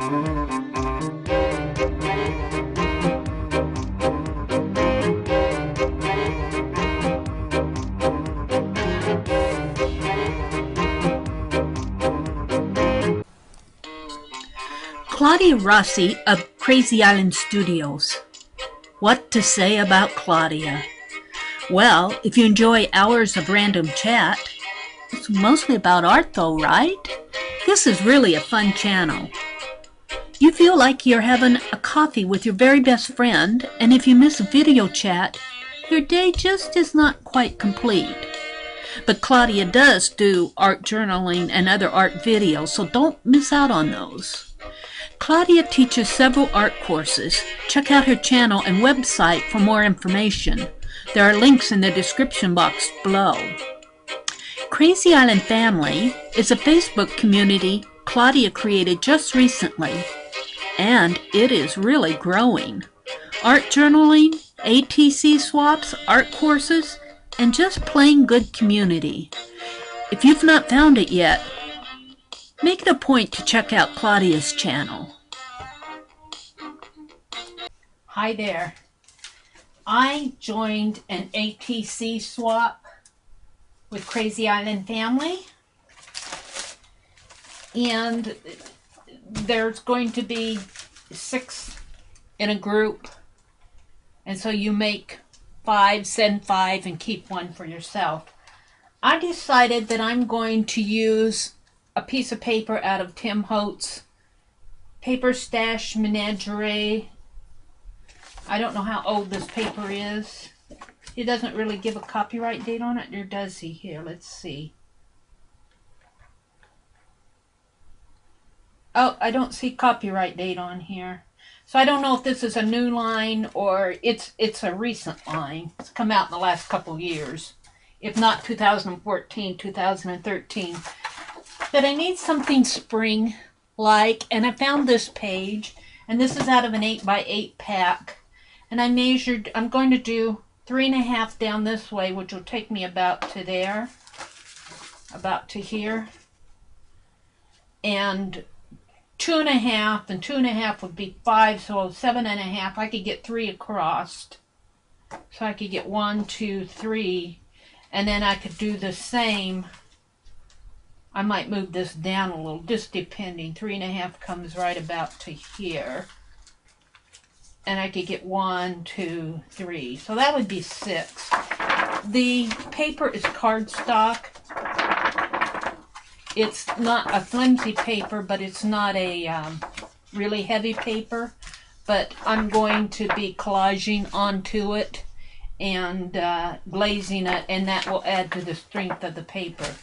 Claudia Rossi of Crazy Island Studios. What to say about Claudia? Well, if you enjoy hours of random chat, it's mostly about art though, right? This is really a fun channel. You feel like you're having a coffee with your very best friend, and if you miss a video chat, your day just is not quite complete. But Claudia does do art journaling and other art videos, so don't miss out on those. Claudia teaches several art courses. Check out her channel and website for more information. There are links in the description box below. Crazy Island Family is a Facebook community Claudia created just recently, and it is really growing. Art journaling, ATC swaps, art courses, and just plain good community. If you've not found it yet, make it a point to check out Claudia's channel. Hi there. I joined an ATC swap with Crazy Island Family, and there's going to be 6 in a group, and so you make 5, send 5, and keep 1 for yourself. I decided that I'm going to use a piece of paper out of Tim Holtz's Paper Stash Menagerie. I don't know how old this paper is. He doesn't really give a copyright date on it, or does he? Here, let's see. Oh, I don't see copyright date on here. So I don't know if this is a new line or it's a recent line. It's come out in the last couple years. If not 2014, 2013. But I need something spring-like, and I found this page, and this is out of an 8x8 pack. And I measured, I'm going to do 3.5 down this way, which will take me about to there, about to here. And 2.5, and 2.5 would be 5, so 7.5. I could get 3 across. So I could get 1, 2, 3, and then I could do the same. I might move this down a little, just depending. 3.5 comes right about to here. And I could get 1, 2, 3. So that would be 6. The paper is cardstock. It's not a flimsy paper, but it's not a really heavy paper. But I'm going to be collaging onto it and glazing it, and that will add to the strength of the paper.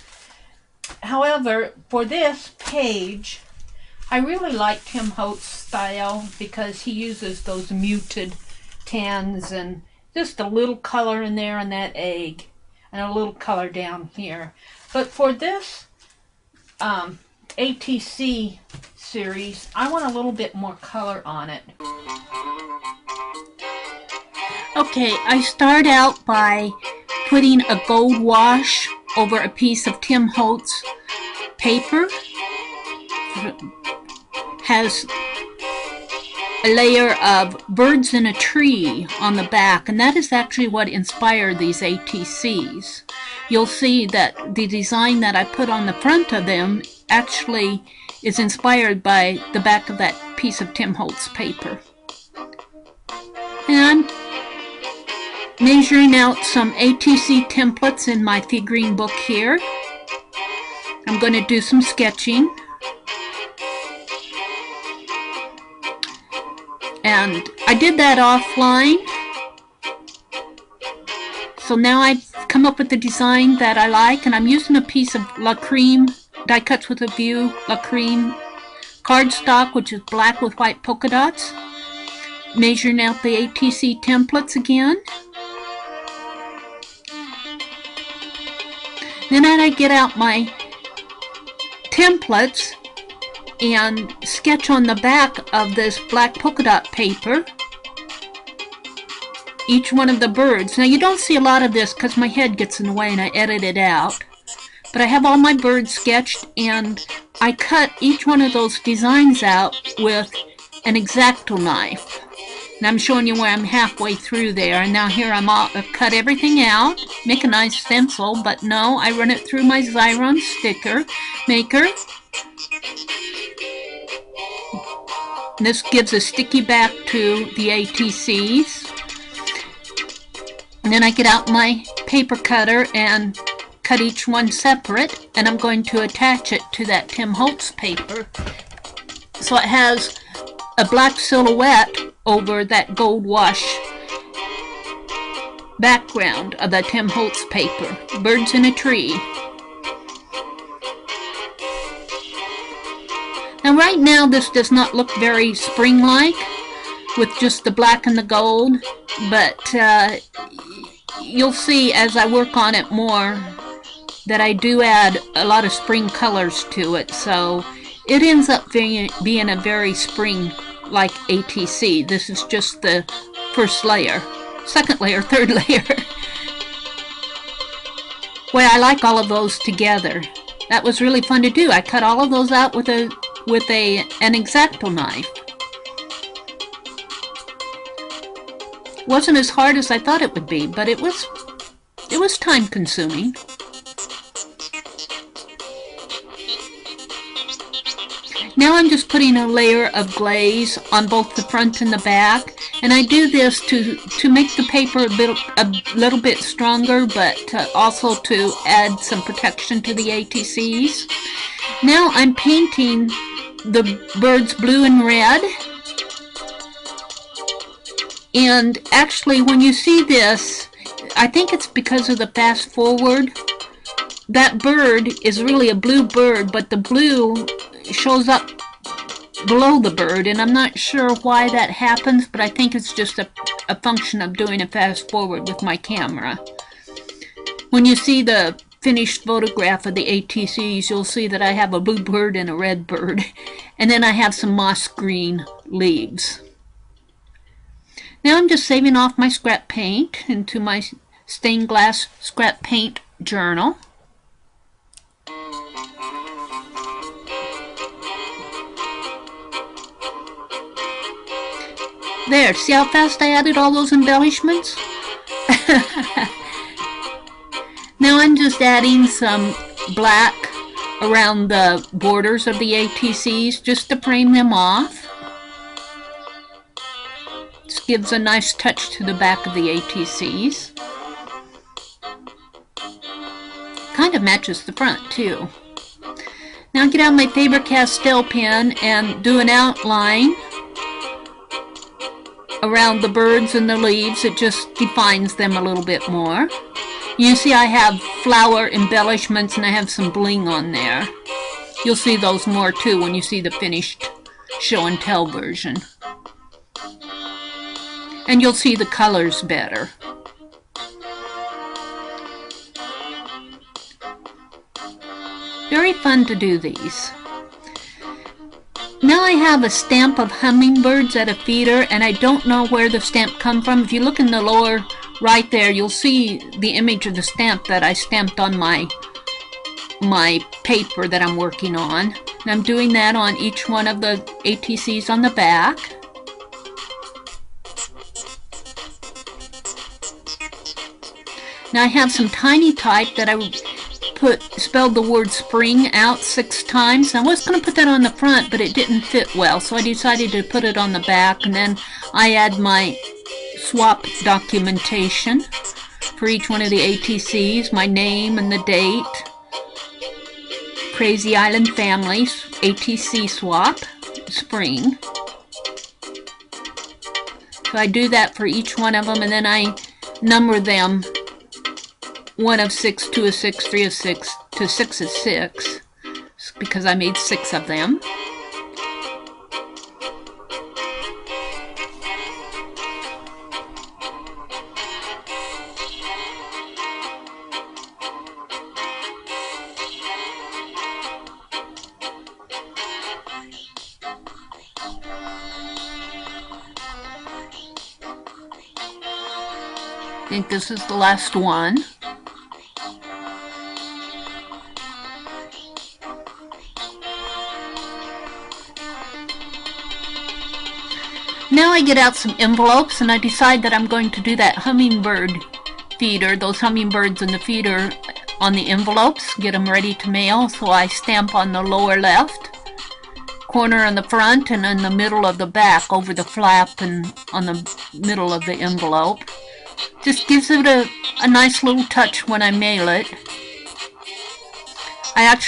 However, for this page, I really like Tim Holtz's style because he uses those muted tans and just a little color in there on that egg and a little color down here. But for this ATC series, I want a little bit more color on it. Okay, I start out by putting a gold wash over a piece of Tim Holtz paper. Has a layer of birds in a tree on the back, and that is actually what inspired these ATCs. You'll see that the design that I put on the front of them actually is inspired by the back of that piece of Tim Holtz paper. And I'm measuring out some ATC templates in my figurine book here. I'm going to do some sketching. And I did that offline. So now I've come up with the design that I like, and I'm using a piece of La Creme, die cuts with a view, La Creme cardstock, which is black with white polka dots. Measuring out the ATC templates again. Then I get out my templates and sketch on the back of this black polka dot paper each one of the birds. Now you don't see a lot of this because my head gets in the way and I edit it out, but I have all my birds sketched, and I cut each one of those designs out with an X-Acto knife. And I'm showing you where I'm halfway through there. And now here I've cut everything out, make a nice stencil, but no, I run it through my Xyron sticker maker. This gives a sticky back to the ATCs. And then I get out my paper cutter and cut each one separate, and I'm going to attach it to that Tim Holtz paper. So it has a black silhouette over that gold wash background of the Tim Holtz paper. Birds in a tree. Now right now this does not look very spring-like with just the black and the gold, but you'll see as I work on it more that I do add a lot of spring colors to it, so it ends up being a very spring-like ATC. This is just the first layer, second layer, third layer. Boy, I like all of those together. That was really fun to do. I cut all of those out with an X-Acto knife. Wasn't as hard as I thought it would be, but it was time consuming. Now I'm just putting a layer of glaze on both the front and the back, and I do this to make the paper a little bit stronger, but also to add some protection to the ATCs. Now I'm painting the birds blue and red. And actually, when you see this, I think it's because of the fast forward. That bird is really a blue bird, but the blue shows up below the bird, and I'm not sure why that happens, but I think it's just a function of doing a fast forward with my camera. When you see the finished photograph of the ATCs, you'll see that I have a blue bird and a red bird, and then I have some moss green leaves. Now I'm just saving off my scrap paint into my stained glass scrap paint journal. There, see how fast I added all those embellishments? Now I'm just adding some black around the borders of the ATCs just to frame them off. This gives a nice touch to the back of the ATCs. Kind of matches the front too. Now I get out my Faber-Castell pen and do an outline around the birds and the leaves. It just defines them a little bit more. You see I have flower embellishments and I have some bling on there. You'll see those more too when you see the finished show and tell version. And you'll see the colors better. Very fun to do these. Now I have a stamp of hummingbirds at a feeder, and I don't know where the stamp come from. If you look in the lower right there, you'll see the image of the stamp that I stamped on my paper that I'm working on. And I'm doing that on each one of the ATCs on the back. Now I have some tiny type that I spelled the word spring out 6 times. I was going to put that on the front, but it didn't fit well, so I decided to put it on the back, and then I add my swap documentation for each one of the ATCs, my name and the date, Crazy Island Families, ATC swap, spring. So I do that for each one of them, and then I number them 1 of 6, 2 of 6, 3 of 6, to 6 of 6, because I made 6 of them. I think this is the last one. Now I get out some envelopes and I decide that I'm going to do that hummingbird feeder, those hummingbirds in the feeder on the envelopes, get them ready to mail. So I stamp on the lower left corner in the front and in the middle of the back over the flap and on the middle of the envelope. Just gives it a nice little touch when I mail it.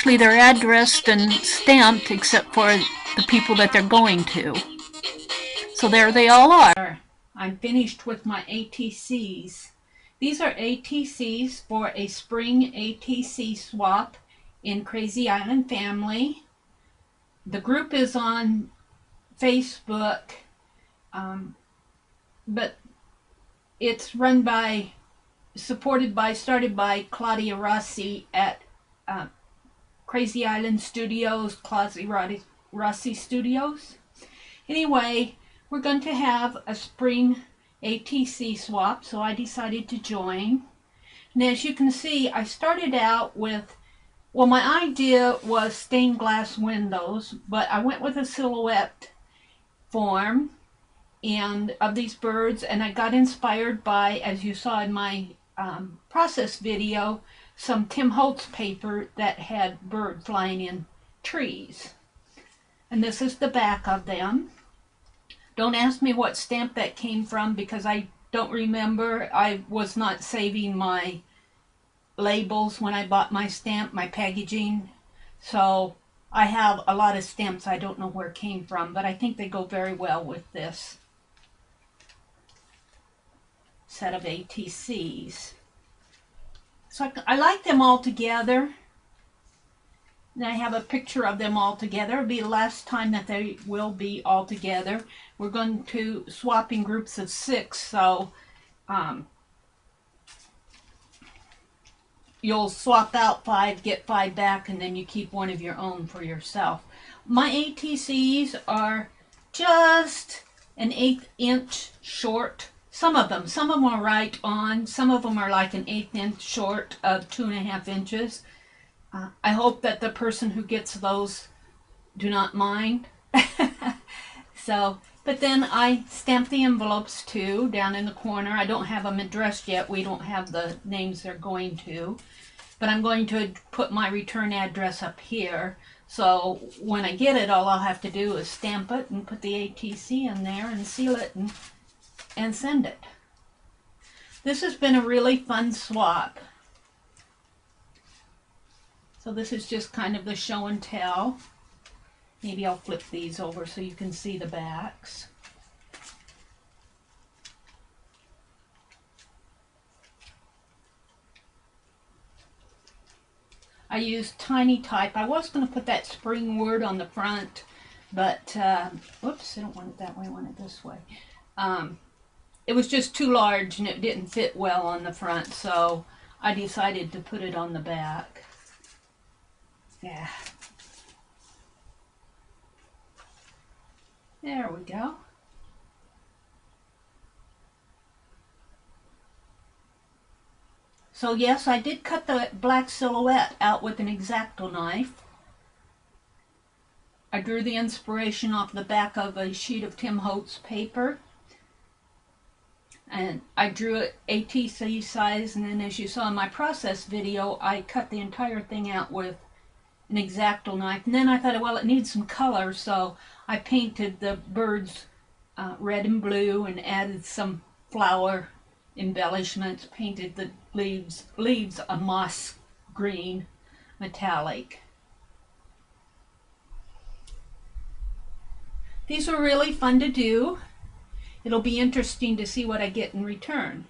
They're addressed and stamped except for the people that they're going to. So there they all are. I'm finished with my ATCs. These are ATCs for a Spring ATC swap in Crazy Island Family. The group is on Facebook, but it's run by, started by Claudia Rossi at Crazy Island Studios, Claudia Rossi Studios. Anyway, we're going to have a Spring ATC swap, so I decided to join. And as you can see, I started out with, well, my idea was stained glass windows, but I went with a silhouette form and of these birds, and I got inspired by, as you saw in my process video, some Tim Holtz paper that had bird flying in trees. And this is the back of them. Don't ask me what stamp that came from because I don't remember. I was not saving my labels when I bought my stamp, my packaging. So I have a lot of stamps I don't know where it came from, but I think they go very well with this set of ATCs. So I like them all together. And I have a picture of them all together. It'll be the last time that they will be all together. We're going to swap in groups of 6, so you'll swap out 5, get 5 back, and then you keep one of your own for yourself. My ATCs are just an 1/8 inch short. Some of them are right on. Some of them are like an 1/8 inch short of 2.5 inches. I hope that the person who gets those do not mind. But then I stamp the envelopes too down in the corner. I don't have them addressed yet. We don't have the names they're going to. But I'm going to put my return address up here. So when I get it, all I'll have to do is stamp it and put the ATC in there and seal it and send it. This has been a really fun swap. So this is just kind of the show and tell. Maybe I'll flip these over so you can see the backs. I used tiny type. I was going to put that spring word on the front, but whoops, I don't want it that way, I want it this way. It was just too large and it didn't fit well on the front, so I decided to put it on the back. Yeah. There we go. So yes, I did cut the black silhouette out with an X-Acto knife. I drew the inspiration off the back of a sheet of Tim Holtz paper. And I drew it ATC size, and then as you saw in my process video, I cut the entire thing out with an X-Acto knife. And then I thought, well, it needs some color, so I painted the birds red and blue and added some flower embellishments, painted the leaves a moss green metallic. These were really fun to do. It'll be interesting to see what I get in return.